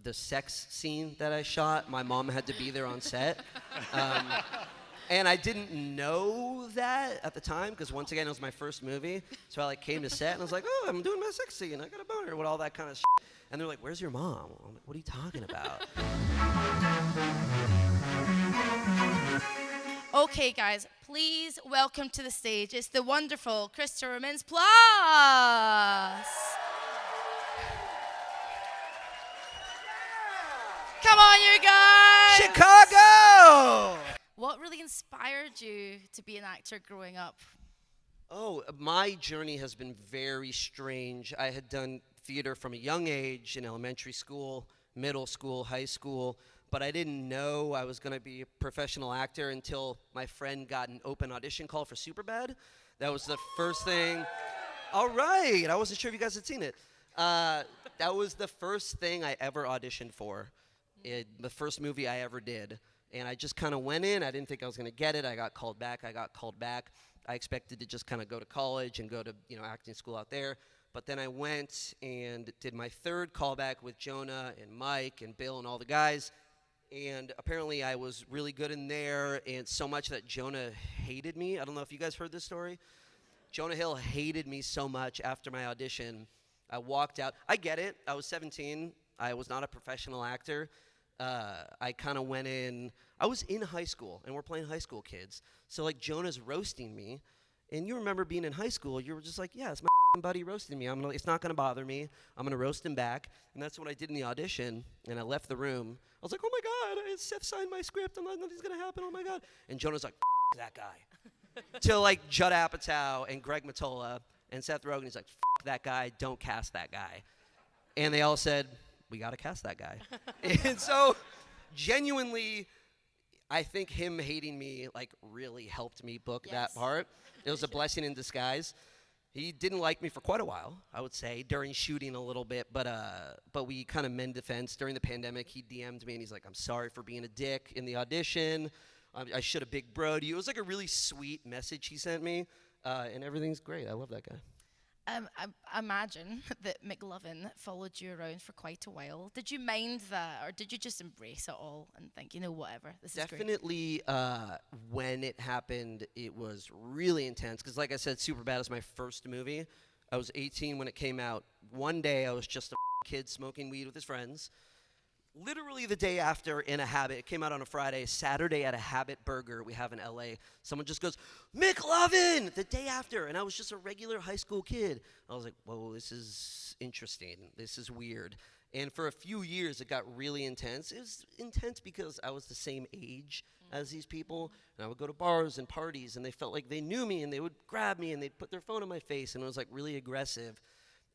the sex scene that I shot, my mom had to be there on set. And I didn't know that at the time, because once again, it was my first movie. So I like came to set and I was like, oh, I'm doing my sex scene. I got a boner, with all that kind of shit. And they're like, where's your mom? I'm like, what are you talking about? Okay, guys, please welcome to the stage. It's the wonderful Christopher Mintz-Plasse. Come on, you guys. Chicago! What really inspired you to be an actor growing up? Oh, my journey has been very strange. I had done theater from a young age in elementary school, middle school, high school, but I didn't know I was going to be a professional actor until my friend got an open audition call for Superbad. That was the first thing. All right, I wasn't sure if you guys had seen it. That was the first thing I ever auditioned for, the first movie I ever did. And I just kind of went in. I didn't think I was going to get it. I got called back. I expected to just kind of go to college and go to, acting school out there. But then I went and did my third callback with Jonah and Mike and Bill and all the guys. And apparently I was really good in there, and so much that Jonah hated me. I don't know if you guys heard this story. Jonah Hill hated me so much after my audition. I walked out. I get it. I was 17. I was not a professional actor. I kind of went in. I was in high school, and we're playing high school kids. So, like, Jonah's roasting me. And you remember being in high school, you were just like, yeah, it's my buddy roasting me. It's not going to bother me. I'm going to roast him back. And that's what I did in the audition. And I left the room. I was like, oh, my God, Seth signed my script. Nothing's going to happen. Oh, my God. And Jonah's like, that guy. Till, like, Judd Apatow and Greg Mottola and Seth Rogen. He's like, that guy. Don't cast that guy. And they all said, we got to cast that guy. And so, genuinely, I think him hating me, like, really helped me book that part. It was a blessing in disguise. He didn't like me for quite a while, I would say, during shooting a little bit, but we kind of mend defense. During the pandemic, he DM'd me, and he's like, I'm sorry for being a dick in the audition. I should have big bro'd you. It was like a really sweet message he sent me, and everything's great. I love that guy. I imagine that McLovin followed you around for quite a while. Did you mind that, or did you just embrace it all and think, whatever, this is great? Definitely, when it happened, it was really intense. Because like I said, Superbad was my first movie. I was 18 when it came out. One day, I was just a kid smoking weed with his friends. Literally the day after, in a Habit, it came out on a Friday, Saturday at a Habit Burger we have in LA, someone just goes, McLovin, the day after, and I was just a regular high school kid. I was like, whoa, this is interesting, this is weird. And for a few years, it got really intense. It was intense because I was the same age as these people, and I would go to bars and parties, and they felt like they knew me, and they would grab me, and they'd put their phone in my face, and it was like really aggressive.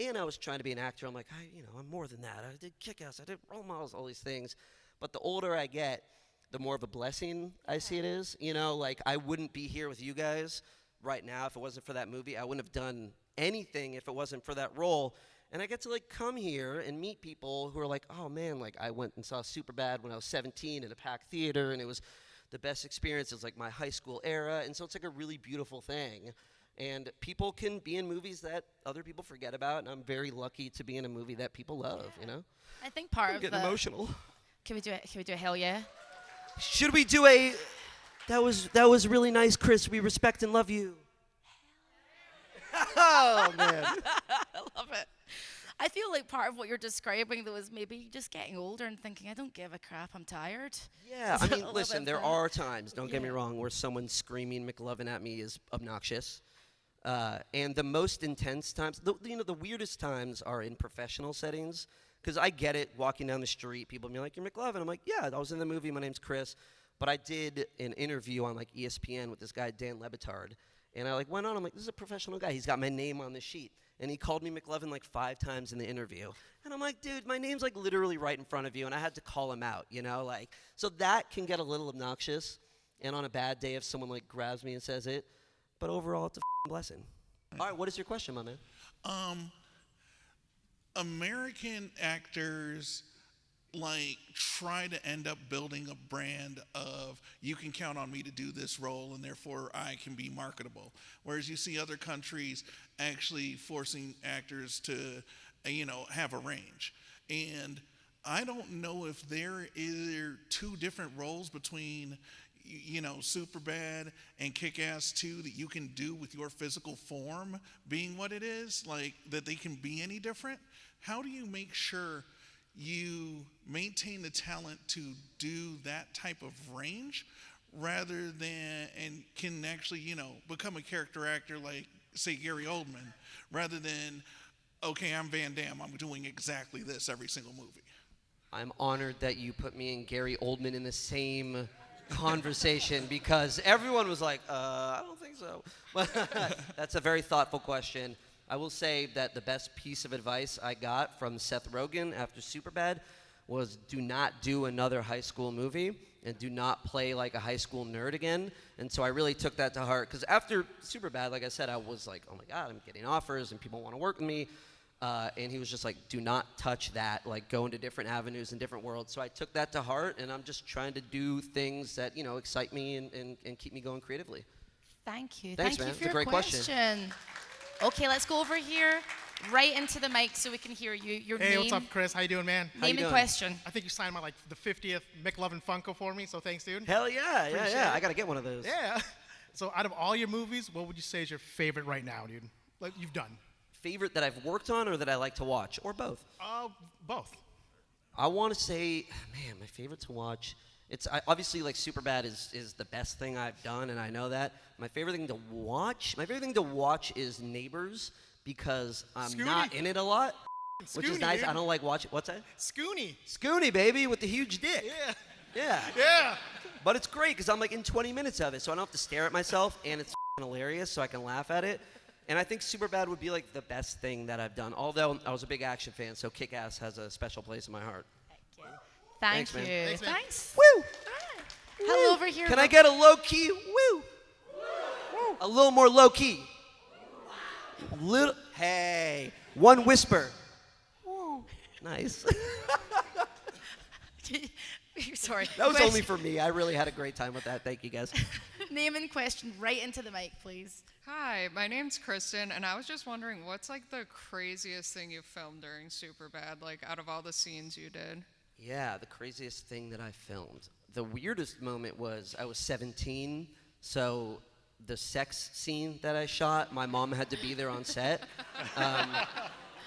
And I was trying to be an actor. I'm like, I'm more than that. I did Kick-Ass. I did Role Models, all these things. But the older I get, the more of a blessing I see it is. Like, I wouldn't be here with you guys right now if it wasn't for that movie. I wouldn't have done anything if it wasn't for that role. And I get to, like, come here and meet people who are like, oh, man, like, I went and saw Superbad when I was 17 at a packed theater, and it was the best experience. It was, like, my high school era. And so it's, like, a really beautiful thing. And people can be in movies that other people forget about, and I'm very lucky to be in a movie that people love, I think part of getting emotional. Can we do it? Can we do a hell yeah? Should we do a, that was really nice, Chris. We respect and love you. Oh, man. I love it. I feel like part of what you're describing, though, is maybe just getting older and thinking, I don't give a crap, I'm tired. Yeah, I mean, listen, there are times, don't get me wrong, where someone screaming McLovin at me is obnoxious. And the most intense times, the weirdest times are in professional settings. Because I get it, walking down the street, people be like, you're McLovin. I'm like, yeah, I was in the movie, my name's Chris. But I did an interview on, like, ESPN with this guy, Dan Le Batard. And I, like, went on, I'm like, this is a professional guy. He's got my name on the sheet. And he called me McLovin, like, 5 times in the interview. And I'm like, dude, my name's, like, literally right in front of you. And I had to call him out, like. So that can get a little obnoxious. And on a bad day, if someone, like, grabs me and says it. But overall, it's a blessing. All right, what is your question, my man? American actors, like, try to end up building a brand of, you can count on me to do this role, and therefore I can be marketable. Whereas you see other countries actually forcing actors to, have a range. And I don't know if there are two different roles between, Superbad and Kick-Ass 2 that you can do with your physical form being what it is, like that they can be any different. How do you make sure you maintain the talent to do that type of range rather than, and can actually, become a character actor like, say, Gary Oldman, rather than, okay, I'm Van Damme, I'm doing exactly this every single movie? I'm honored that you put me and Gary Oldman in the same conversation because everyone was like, I don't think so. That's a very thoughtful question. I will say that the best piece of advice I got from Seth Rogen after Superbad was do not do another high school movie and do not play like a high school nerd again. And so I really took that to heart because after Superbad, like I said, I was like, oh my God, I'm getting offers and people want to work with me. And he was just like, do not touch that, like go into different avenues and different worlds. So I took that to heart, and I'm just trying to do things that, excite me and keep me going creatively. Thank you. Thanks, Thank man. you It's for a your great question. Okay, let's go over here, right into the mic so we can hear you. Your Hey, name, what's up, Chris? How you doing, man? you name and doing? question. I think you signed my the 50th McLovin Funko for me, so thanks, dude. Hell yeah, Appreciate yeah. it. I got to get one of those. Yeah. So out of all your movies, what would you say is your favorite right now, dude? Like you've done? Favorite that I've worked on or that I like to watch, or both? Both. I want to say, man, my favorite to watch. Obviously like Superbad is the best thing I've done, and I know that. My favorite thing to watch is Neighbors because I'm Scooty. not in it a lot, which is Scooty, nice. dude. I don't like watching. What's that? Scooney. Scooty, baby, with the huge dick. Yeah. Yeah. Yeah. But it's great because I'm like in 20 minutes of it, so I don't have to stare at myself, and it's hilarious, so I can laugh at it. And I think Superbad would be like the best thing that I've done. Although I was a big action fan, so Kick-Ass has a special place in my heart. Thank Thanks, you. man. Thanks, man. Thanks. Woo! Hello over here. Can I get a low key? Woo! A little more low key. Little. Hey, one whisper. Woo. Nice. Sorry. That was Question- only for me. I really had a great time with that. Thank you, guys. Name and question right into the mic, please. Hi, my name's Kristen, and I was just wondering, what's like the craziest thing you filmed during Superbad, like out of all the scenes you did? Yeah, the craziest thing that I filmed. The weirdest moment was I was 17, so the sex scene that I shot, my mom had to be there on set.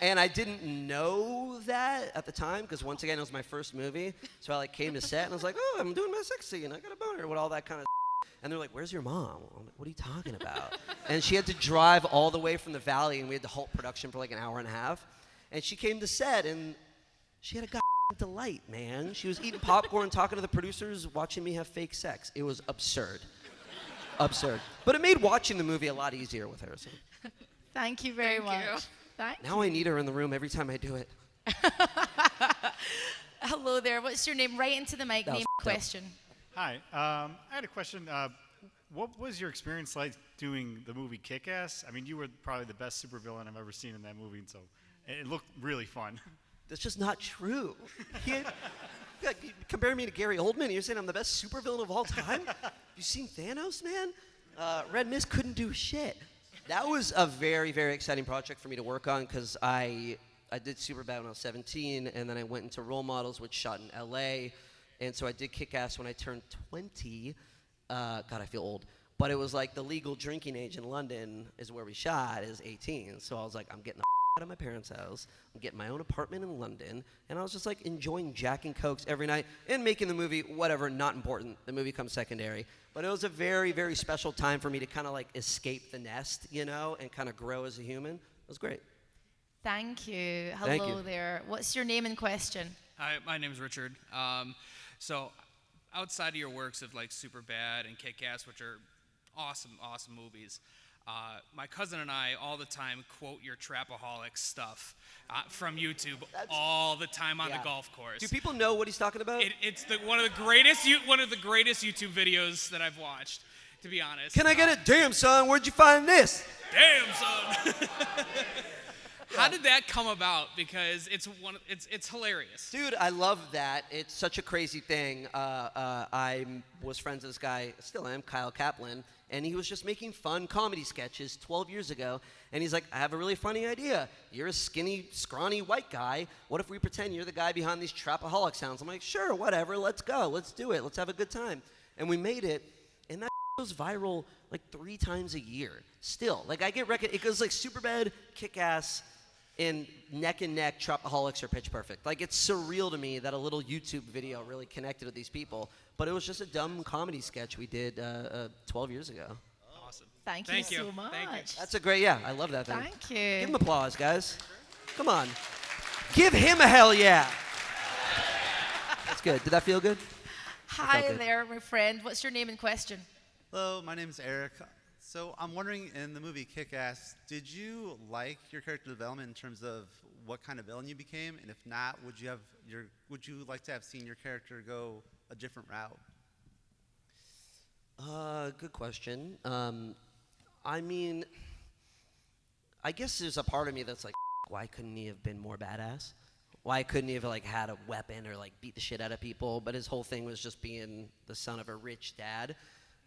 And I didn't know that at the time because once again, it was my first movie. So I like came to set and I was like, oh, I'm doing my sex scene. I got a boner with all that kind of and they're like, where's your mom? I'm like, what are you talking about? And she had to drive all the way from the valley and we had to halt production for like an hour and a half. And she came to set and she had a delight, man. She was eating popcorn, talking to the producers, watching me have fake sex. It was absurd. Absurd. But it made watching the movie a lot easier with her. So. Thank you very Thank you. much. Thank Now I need her in the room every time I do it. Hello there. What's your name? Right into the mic. That was Name and f***ed up. question. Hi, I had a question. What was your experience like doing the movie Kick-Ass? I mean, you were probably the best supervillain I've ever seen in that movie, and so it looked really fun. That's just not true. You compare me to Gary Oldman, and you're saying I'm the best supervillain of all time? You seen Thanos, man? Red Mist couldn't do shit. That was a very, very exciting project for me to work on because I did Superbad when I was 17, and then I went into Role Models, which shot in L.A., and so I did Kick-Ass when I turned 20. God, I feel old. But it was like the legal drinking age in London is where we shot, is 18. So I was like, I'm getting the out of my parents' house. I'm getting my own apartment in London. And I was just like enjoying Jack and Cokes every night and making the movie, whatever, not important. The movie comes secondary. But it was a very, very special time for me to kind of like escape the nest, and kind of grow as a human. It was great. Thank you. Thank Hello you. there. What's your name and question? Hi, my name's Richard. So outside of your works of like Superbad and Kick-Ass, which are awesome, awesome movies, my cousin and I all the time quote your Trapaholics stuff from YouTube all the time on Yeah. the golf course. Do people know what he's talking about? It's one of the greatest YouTube videos that I've watched, to be honest. Can I get it? Damn, son, where'd you find this? Damn, son. How did that come about? Because it's hilarious. Dude, I love that. It's such a crazy thing. I was friends with this guy, still am, Kyle Kaplan, and he was just making fun comedy sketches 12 years ago. And he's like, I have a really funny idea. You're a skinny, scrawny white guy. What if we pretend you're the guy behind these Trapaholic sounds? I'm like, sure, whatever. Let's go. Let's do it. Let's have a good time. And we made it, and that goes viral like 3 times a year. Still, like I get it goes like Superbad, Kick-Ass, and neck Trapaholics or Pitch Perfect. Like it's surreal to me that a little YouTube video really connected with these people. But it was just a dumb comedy sketch we did 12 years ago. Awesome. Thank Thank you you. so much. Thank you. That's a great, yeah, I love that thing. Thank you. Give him applause, guys. Come on. Give him a hell yeah. That's good. Did that feel good? Hi good. there, my friend. What's your name and question? Hello, my name is Eric. So I'm wondering, in the movie Kick-Ass, did you like your character development in terms of what kind of villain you became? And if not, would you like to have seen your character go a different route? Good question. I mean, I guess there's a part of me that's like, why couldn't he have been more badass? Why couldn't he have like had a weapon or like beat the shit out of people? But his whole thing was just being the son of a rich dad.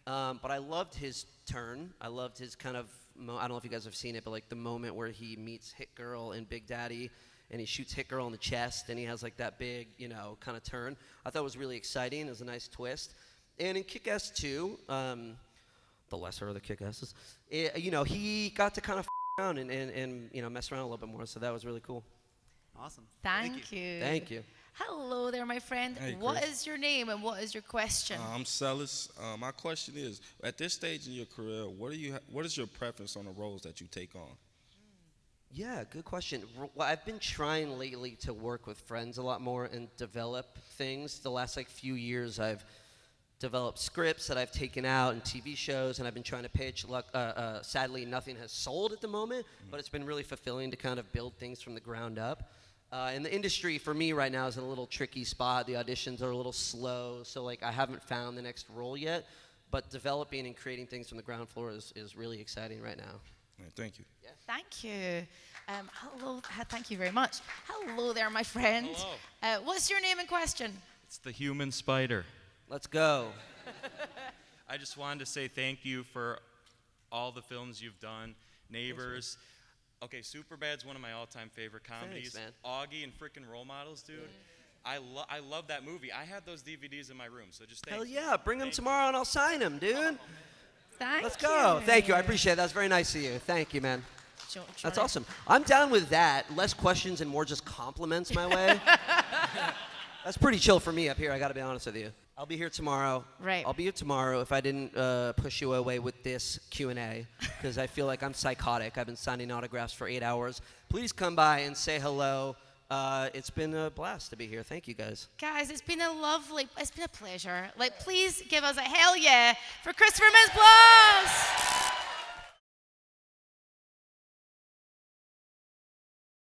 But I loved his turn. I loved his kind of, I don't know if you guys have seen it, but like the moment where he meets Hit Girl in Big Daddy and he shoots Hit Girl in the chest and he has like that big, kind of turn. I thought it was really exciting. It was a nice twist. And in Kick-Ass 2, the lesser of the Kick-Asses, he got to kind of around and mess around a little bit more. So that was really cool. Awesome. Thank you. Thank you. Hello there, my friend. Hey, What Chris. is your name and what is your question? I'm Celis. My question is, at this stage in your career, what is your preference on the roles that you take on? Yeah, good question. Well, I've been trying lately to work with friends a lot more and develop things. The last few years, I've developed scripts that I've taken out and TV shows, and I've been trying to pitch. Sadly, nothing has sold at the moment, but it's been really fulfilling to kind of build things from the ground up. And the industry for me right now is in a little tricky spot. The auditions are a little slow, so I haven't found the next role yet. But developing and creating things from the ground floor is really exciting right now. All right, thank you. Thank you. Hello. Thank you very much. Hello there, my friend. Hello. What's your name and question? It's the human spider. Let's go. I just wanted to say thank you for all the films you've done. Neighbors. Okay, Superbad's one of my all-time favorite comedies. Thanks, man. Augie and frickin' Role Models, dude. I love that movie. I have those DVDs in my room, so just thank Hell you. yeah, bring them tomorrow and I'll sign them, dude. Thank Let's you. go. Thank you. I appreciate it. That was very nice of you. Thank you, man. That's Jonah. awesome. I'm down with that. Less questions and more just compliments my way. That's pretty chill for me up here, I got to be honest with you. I'll be here tomorrow. Right. I'll be here tomorrow if I didn't push you away with this Q&A because I feel like I'm psychotic. I've been signing autographs for 8 hours. Please come by and say hello. It's been a blast to be here. Thank you, guys. Guys, it's been a pleasure. Please give us a hell yeah for Christopher Mintz-Plasse.